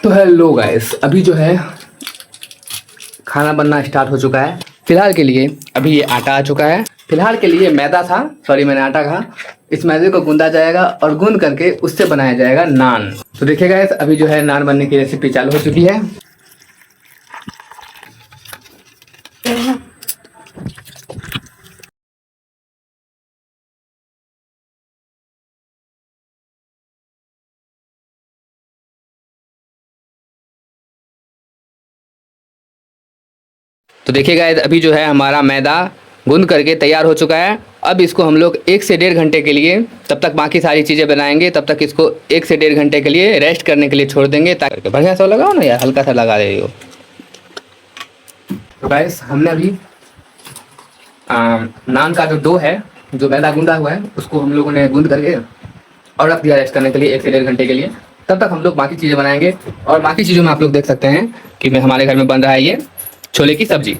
तो hello guys, अभी जो है खाना बनना स्टार्ट हो चुका है। फिलहाल के लिए अभी ये आटा आ चुका है। फिलहाल के लिए मैदा था, सॉरी मैंने आटा कहा। इस मैदे को गूंदा जाएगा और गूंद करके उससे बनाया जाएगा नान। तो देखिए गाइस, अभी जो है नान बनने की रेसिपी चालू हो चुकी है। तो देखिए गाइस, अभी जो है हमारा मैदा गूंद करके तैयार हो चुका है। अब इसको हम लोग 1 से 1.5 घंटे के लिए, तब तक बाकी सारी चीज़ें बनाएंगे, तब तक इसको 1 से 1.5 घंटे के लिए रेस्ट करने के लिए छोड़ देंगे। ताकि बढ़िया सा लगाओ ना यार, हल्का सा लगा रही हो। तो गाइस, हमने अभी नान का जो डो है, जो मैदा गूंदा हुआ है, उसको हम लोगों ने गूंद करके और रख दिया रेस्ट करने के लिए 1 से 1.5 घंटे के लिए। तब तक हम लोग बाकी चीज़ें बनाएंगे। और बाकी चीज़ों में आप लोग देख सकते हैं कि हमारे घर में बन रहा है ये छोले की सब्जी।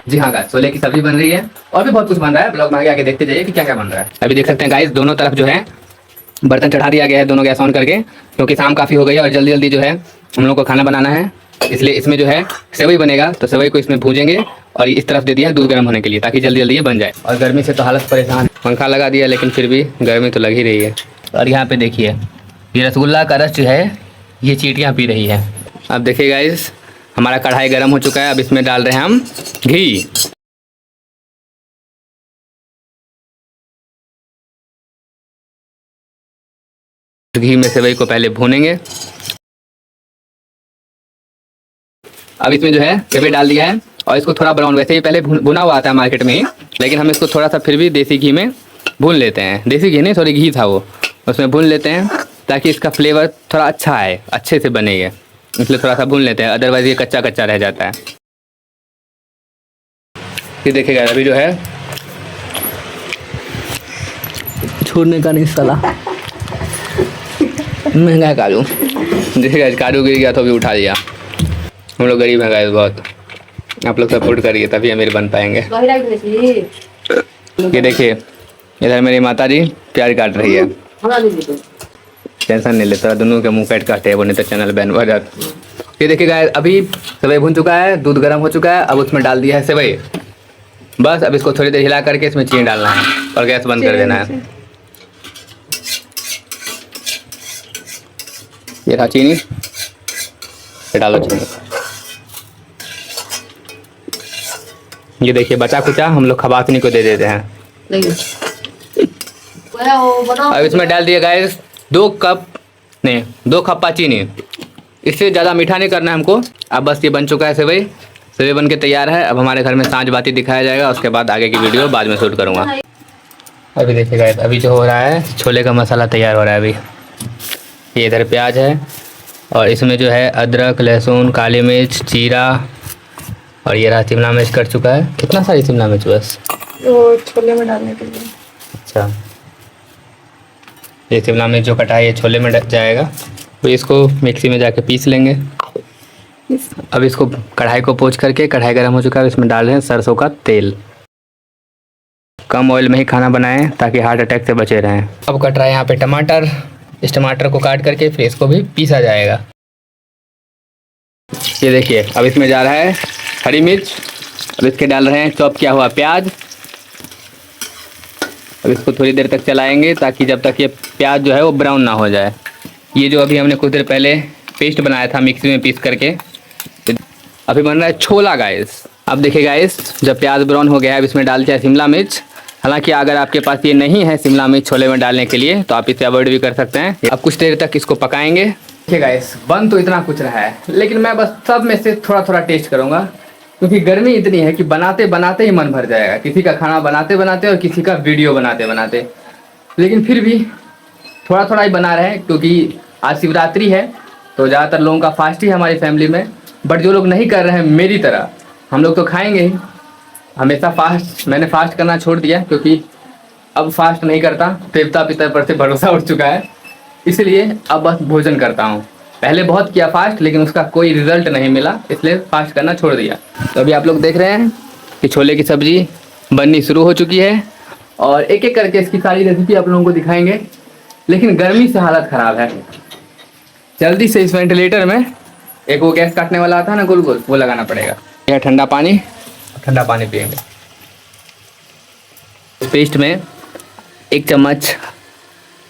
जी हाँ गाइस, छोले की सब्जी बन रही है और भी बहुत कुछ बन रहा है। ब्लॉग में आगे देखते जाइए कि क्या क्या बन रहा है। अभी देख सकते हैं गाइस, दोनों तरफ जो है बर्तन चढ़ा दिया गया है, दोनों गैस ऑन करके, क्योंकि शाम काफ़ी हो गई है और जल्दी जल्दी जो है हम लोग को खाना बनाना है। इसलिए इसमें जो है सेवई बनेगा, तो सेवई को इसमें भूजेंगे और इस तरफ दे दिया दूध गर्म होने के लिए, ताकि जल्दी जल्दी ये बन जाए। और गर्मी से तो हालत परेशान, पंखा लगा दिया लेकिन फिर भी गर्मी तो लग ही रही है। और यहाँ पे देखिए, ये रसगुल्ला का रस जो है ये चींटियाँ पी रही है। अब देखिए गाइस, हमारा कढ़ाई गर्म हो चुका है। अब इसमें डाल रहे हैं हम घी। घी में सेवई को पहले भूनेंगे। अब इसमें जो है सेवई डाल दिया है और इसको थोड़ा ब्राउन, वैसे ही पहले भुना हुआ आता है मार्केट में ही, लेकिन हम इसको थोड़ा सा फिर भी देसी घी में भून लेते हैं। देसी घी नहीं, सॉरी घी था वो, उसमें भून लेते हैं ताकि इसका फ्लेवर थोड़ा अच्छा आए, अच्छे से बनेगा, इसलिए थोड़ा सा भून लेते हैं, अदरवाइज ये कच्चा कच्चा रह जाता है। फिर देखिएगा, अभी जो है छोड़ने का नहीं साला, महंगा है काजू। देखिएगा काजू गिर गया तो भी उठा लिया। हम लोग गरीब हैं गाइस बहुत, आप लोग सपोर्ट करिए तभी अमीर बन पाएंगे। ये देखिए, इधर मेरी माता जी प्याज काट रही है। टेंशन नहीं लेता, दोनों के मुंह पेट काटे, वो नहीं तो चैनल बैन हो जाता। ये देखिए गाइस, अभी सेवई भून चुका है, दूध गर्म हो चुका है। अब उसमें डाल दिया है सेवई। बस अब इसको थोड़ी देर हिला करके इसमें चीनी डालना है और गैस बंद कर देना है। ये रहा चीनी, ये डालो चीनी। ये देखिए, बचा कुचा हम लोग खबासनी को दे देते हैं। अब इसमें डाल दिया गाइस 2 खप्पा चीनी। इससे ज़्यादा मीठा नहीं करना है हमको। अब बस ये बन चुका है सेवई, सेवई बन के तैयार है। अब हमारे घर में सांझ बाती दिखाया जाएगा, उसके बाद आगे की वीडियो बाद में शूट करूँगा। अभी देखिए गाइस, अभी जो हो रहा है छोले का मसाला तैयार हो रहा है। अभी ये इधर प्याज है और इसमें जो है अदरक, लहसुन, काली मिर्च, जीरा और ये रहा शिमला मिर्च कट चुका है। कितना सारी शिमला मिर्च? बस वो छोले में डालने के लिए। अच्छा, ये शिमला मिर्च जो कटा है ये छोले में जाएगा, तो इसको मिक्सी में जाके पीस लेंगे। अब इसको कढ़ाई को पोंछ करके, कढ़ाई गर्म हो चुका है, इसमें डाल रहे हैं सरसों का तेल। कम ऑयल में ही खाना बनाएं ताकि हार्ट अटैक से बचे रहें। अब कट रहा है यहाँ पे टमाटर। इस टमाटर को काट करके फिर इसको भी पीसा जाएगा। ये देखिए, अब इसमें जा रहा है हरी मिर्च। अब इसके डाल रहे हैं चॉप किया हुआ प्याज। अब इसको थोड़ी देर तक चलाएंगे ताकि जब तक ये प्याज जो है वो ब्राउन ना हो जाए। ये जो अभी हमने कुछ देर पहले पेस्ट बनाया था मिक्सी में पीस करके, अभी बन रहा है छोला गाइस। अब देखिए गाइस, जब प्याज ब्राउन हो गया है, अब इसमें डाल दिया है शिमला मिर्च। हालांकि अगर आपके पास ये नहीं है शिमला मिर्च छोले में डालने के लिए, तो आप इसे अवॉइड भी कर सकते हैं। अब कुछ देर तक इसको पकाएंगे। देखिए गाइस, बन तो इतना कुछ रहा है, लेकिन मैं बस सब में से थोड़ा थोड़ा टेस्ट करूँगा, क्योंकि गर्मी इतनी है कि बनाते बनाते ही मन भर जाएगा। किसी का खाना बनाते बनाते और किसी का वीडियो बनाते बनाते, लेकिन फिर भी थोड़ा थोड़ा ही बना रहे हैं, क्योंकि आज शिवरात्रि है तो ज़्यादातर लोगों का फास्ट ही है हमारी फैमिली में। बट जो लोग नहीं कर रहे हैं मेरी तरह, हम लोग तो खाएंगे ही हमेशा फास्ट। मैंने फास्ट करना छोड़ दिया क्योंकि अब फास्ट नहीं करता, देवता पितर पर से भरोसा उठ चुका है, इसलिए अब बस भोजन करता हूँ। पहले बहुत किया फास्ट, लेकिन उसका कोई रिजल्ट नहीं मिला, इसलिए फास्ट करना छोड़ दिया। तो अभी आप लोग देख रहे हैं कि छोले की सब्ज़ी बननी शुरू हो चुकी है और एक एक करके इसकी सारी रेसिपी आप लोगों को दिखाएंगे। लेकिन गर्मी से हालत ख़राब है, जल्दी से इस वेंटिलेटर में एक वो गैस काटने वाला आता है ना गोल गोल, वो लगाना पड़ेगा। यह ठंडा पानी पियेंगे। पेस्ट में 1 चम्मच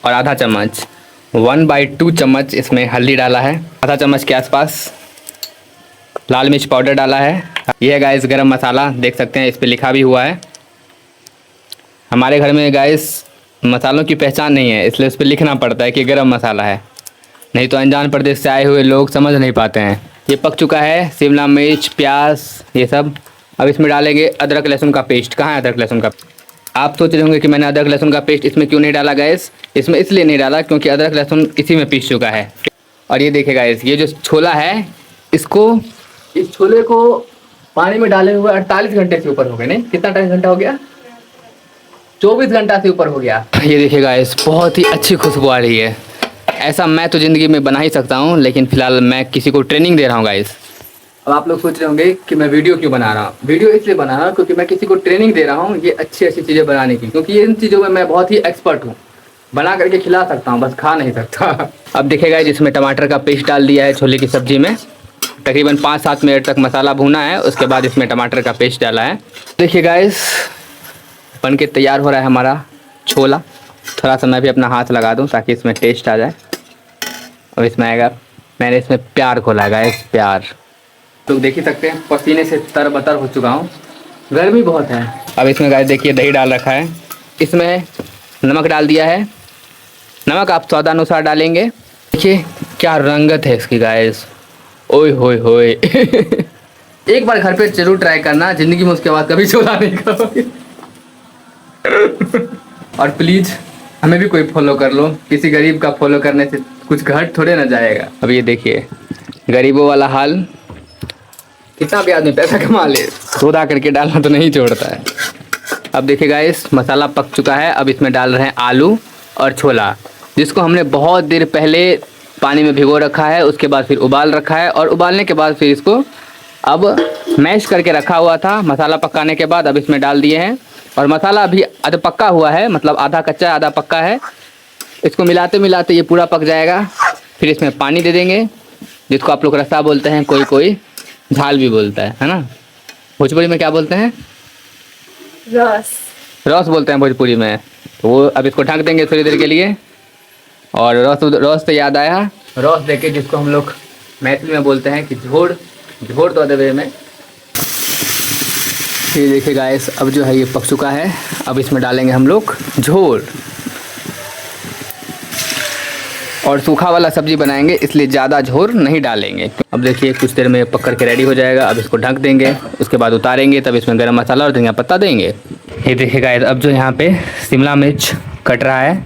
और आधा चम्मच 1/2 चम्मच इसमें हल्दी डाला है, आधा चम्मच के आसपास लाल मिर्च पाउडर डाला है। यह है गाइस गरम मसाला, देख सकते हैं इस पे लिखा भी हुआ है। हमारे घर में गाइस मसालों की पहचान नहीं है, इसलिए उस पर लिखना पड़ता है कि गरम मसाला है, नहीं तो अनजान प्रदेश से आए हुए लोग समझ नहीं पाते हैं। ये पक चुका है, शिमला मिर्च, प्याज, ये सब। अब इसमें डालेंगे अदरक लहसुन का पेस्ट। कहाँ है अदरक लहसुन का? आप सोच रहे होंगे कि मैंने अदरक लहसुन का पेस्ट इसमें क्यों नहीं डाला गैस। इसमें इसलिए नहीं डाला क्योंकि अदरक लहसुन इसी में पीस चुका है। और ये देखिए गाइस, ये जो छोला है, इस छोले को पानी में डाले हुए 48 घंटे से ऊपर हो गए। नहीं, कितना घंटा हो गया? 24 घंटा से ऊपर हो गया। ये देखिए गाइस, बहुत ही अच्छी खुशबू आ रही है। ऐसा मैं तो ज़िंदगी में बना ही सकता हूँ, लेकिन फ़िलहाल मैं किसी को ट्रेनिंग दे रहा हूँ गाइस। अब आप लोग सोच रहे होंगे कि मैं वीडियो क्यों बना रहा हूँ। वीडियो इसलिए बना रहा हूँ क्योंकि मैं किसी को ट्रेनिंग दे रहा हूँ ये अच्छी चीज़ें बनाने की, क्योंकि इन चीज़ों में मैं बहुत ही एक्सपर्ट हूँ। बना करके खिला सकता हूँ, बस खा नहीं सकता। अब देखिएगा, जिसमें टमाटर का पेस्ट डाल दिया है छोले की सब्ज़ी में। तकरीबन 5-7 मिनट तक मसाला भुना है, उसके बाद इसमें टमाटर का पेस्ट डाला है। देखिए गाइस, बन के तैयार हो रहा है हमारा छोला। थोड़ा सा मैं भी अपना हाथ लगा दूं ताकि इसमें टेस्ट आ जाए। अब इसमें आएगा, मैंने इसमें प्यार घोला है गाइस, प्यार। लोग देख ही सकते हैं, पसीने से तरबतर हो चुका हूँ, गर्मी बहुत है। अब इसमें गाइस देखिए दही डाल रखा है, इसमें नमक डाल दिया है। नमक आप स्वादानुसार डालेंगे। देखिए क्या रंगत है इसकी गाइस, ओए होए होए। एक बार घर पे जरूर ट्राई करना, ज़िंदगी में उसके बाद कभी छोला नहीं खाओगे। और प्लीज़ हमें भी कोई फॉलो कर लो, किसी गरीब का फॉलो करने से कुछ घट थोड़े ना जाएगा। अब ये देखिए गरीबों वाला हाल, कितना भी आदमी पैसा कमा ले, सौदा करके डालना तो नहीं छोड़ता है। अब देखिए गाइस, मसाला पक चुका है। अब इसमें डाल रहे हैं आलू और छोला, जिसको हमने बहुत देर पहले पानी में भिगो रखा है, उसके बाद फिर उबाल रखा है, और उबालने के बाद फिर इसको अब मैश करके रखा हुआ था मसाला पकाने के बाद। अब इसमें डाल दिए हैं, और मसाला अभी आधा पक्का हुआ है, मतलब आधा कच्चा आधा पक्का है। इसको मिलाते मिलाते ये पूरा पक जाएगा। फिर इसमें पानी दे देंगे, जिसको आप लोग रसा बोलते हैं, कोई कोई झाल भी बोलता है ना। भोजपुरी में क्या बोलते हैं? रस बोलते हैं भोजपुरी में। तो वो अब इसको ढक देंगे थोड़ी देर के लिए। और रस तो याद आया, रस देके जिसको हम लोग मैथिली में बोलते हैं कि झोड़ तो देवे में। ये देखिए गाइस, अब जो है ये पक चुका है। अब इसमें डालेंगे हम लोग झोल, और सूखा वाला सब्जी बनाएंगे इसलिए ज़्यादा झोर नहीं डालेंगे। अब देखिए कुछ देर में पक करके रेडी हो जाएगा। अब इसको ढक देंगे, उसके बाद उतारेंगे, तब इसमें गरम मसाला और धनिया पत्ता देंगे। ये देखिए गाइस, अब जो यहाँ पे शिमला मिर्च कट रहा है,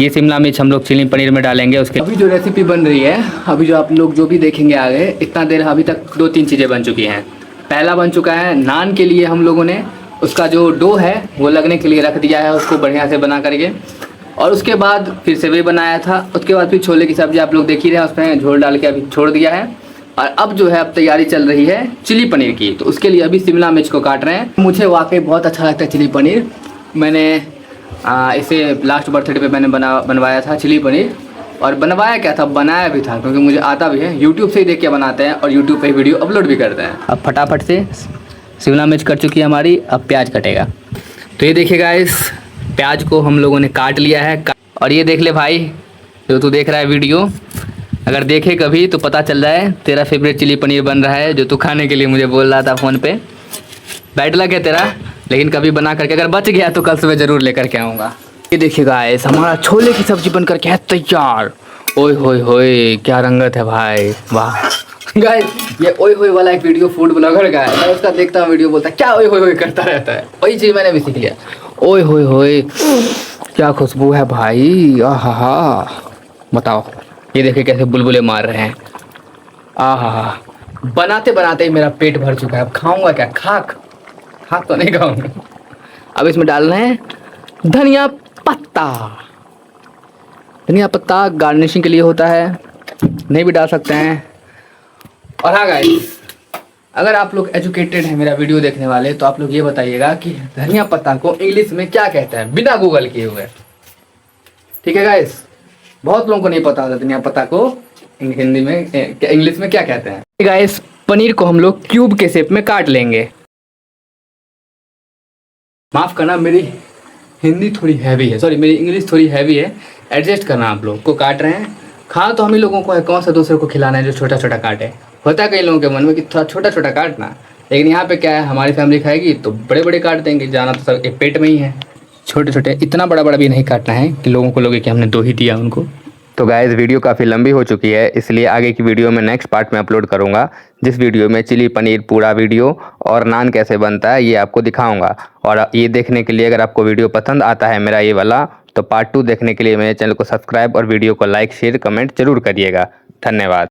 ये शिमला मिर्च हम लोग चिली पनीर में डालेंगे। उसके अभी जो रेसिपी बन रही है, अभी जो आप लोग जो भी देखेंगे आगे, इतना देर अभी तक 2-3 चीज़ें बन चुकी हैं। पहला बन चुका है नान के लिए हम लोगों ने उसका जो डो है वो लगने के लिए रख दिया है, उसको बढ़िया से बना करके। और उसके बाद फिर सेवई बनाया था। उसके बाद फिर छोले की सब्ज़ी आप लोग देख ही रहे हैं, उसमें झोल डाल के अभी छोड़ दिया है। और अब जो है अब तैयारी चल रही है चिली पनीर की, तो उसके लिए अभी शिमला मिर्च को काट रहे हैं। मुझे वाकई बहुत अच्छा लगता है चिली पनीर। मैंने इसे लास्ट बर्थडे पे मैंने बनवाया था चिली पनीर, और बनवाया क्या था, बनाया भी था, क्योंकि मुझे आता भी है। यूट्यूब से ही देख के बनाते हैं और यूट्यूब पे वीडियो अपलोड भी करते हैं। अब फटाफट से शिमला मिर्च कट चुकी है हमारी, अब प्याज कटेगा। तो ये देखिए गाइस, प्याज को हम लोगों ने काट लिया है। और ये देख ले भाई, जो तू देख रहा है वीडियो, अगर देखे कभी तो पता चल जाए तेरा फेवरेट चिली पनीर बन रहा है, जो तू खाने के लिए मुझे बोल रहा था फ़ोन पे। बैड लक है तेरा, लेकिन कभी बना करके अगर बच गया तो कल सुबह ज़रूर लेकर के आऊँगा। ये देखिए गाइस, हमारा छोले की सब्ज़ी बन करके है तैयार। ओए होए होए, क्या रंगत है भाई, वाह। गाइस, ये ओए होए वाला एक वीडियो फूड ब्लॉगर का है, मैं उसका देखता हूँ वीडियो, बोलता है क्या ओए होए होए करता रहता है, वही चीज़ मैंने भी सीख लिया। ओए होए होए, क्या खुशबू है भाई, आहा। बताओ, ये देखिए कैसे बुलबुले मार रहे हैं, आहा। बनाते बनाते ही मेरा पेट भर चुका है, अब खाऊंगा क्या? खाक तो नहीं खाऊंगा। अब इसमें डालना है धनिया पत्ता। धनिया पत्ता गार्निशिंग के लिए होता है, नहीं भी डाल सकते हैं। और हाँ गाइस, अगर आप लोग एजुकेटेड हैं मेरा वीडियो देखने वाले, तो आप लोग ये बताइएगा कि धनिया पत्ता को इंग्लिश में क्या कहते हैं, बिना गूगल किए हुए। ठीक है गाइस, बहुत लोगों को नहीं पता होता धनिया पत्ता को हिंदी में क्या, इंग्लिश में क्या कहते हैं गाइस। पनीर को हम लोग क्यूब के शेप में काट लेंगे। माफ़ करना, मेरी हिंदी थोड़ी हैवी है, सॉरी मेरी इंग्लिश थोड़ी हैवी है, एडजस्ट करना। आप लोग को काट रहे हैं, खा तो हम ही लोगों को है, कौन सा दूसरे को खिलाना है जो छोटा छोटा काटे। होता है कई लोगों के मन में कि थोड़ा छोटा छोटा काटना, लेकिन यहाँ पे क्या है, हमारी फैमिली खाएगी तो बड़े बड़े काट देंगे, जाना तो सब एक पेट में ही है। छोटे छोटे, इतना बड़ा बड़ा भी नहीं काटना है कि लोगों को लगे कि हमने दो ही दिया उनको। तो गाइस वीडियो काफ़ी लंबी हो चुकी है, इसलिए आगे की वीडियो में नेक्स्ट पार्ट में अपलोड करूँगा, जिस वीडियो में चिली पनीर पूरा वीडियो और नान कैसे बनता है ये आपको दिखाऊंगा। और ये देखने के लिए अगर आपको वीडियो पसंद आता है मेरा ये वाला, तो पार्ट 2 देखने के लिए मेरे चैनल को सब्सक्राइब और वीडियो को लाइक शेयर कमेंट जरूर करिएगा। धन्यवाद।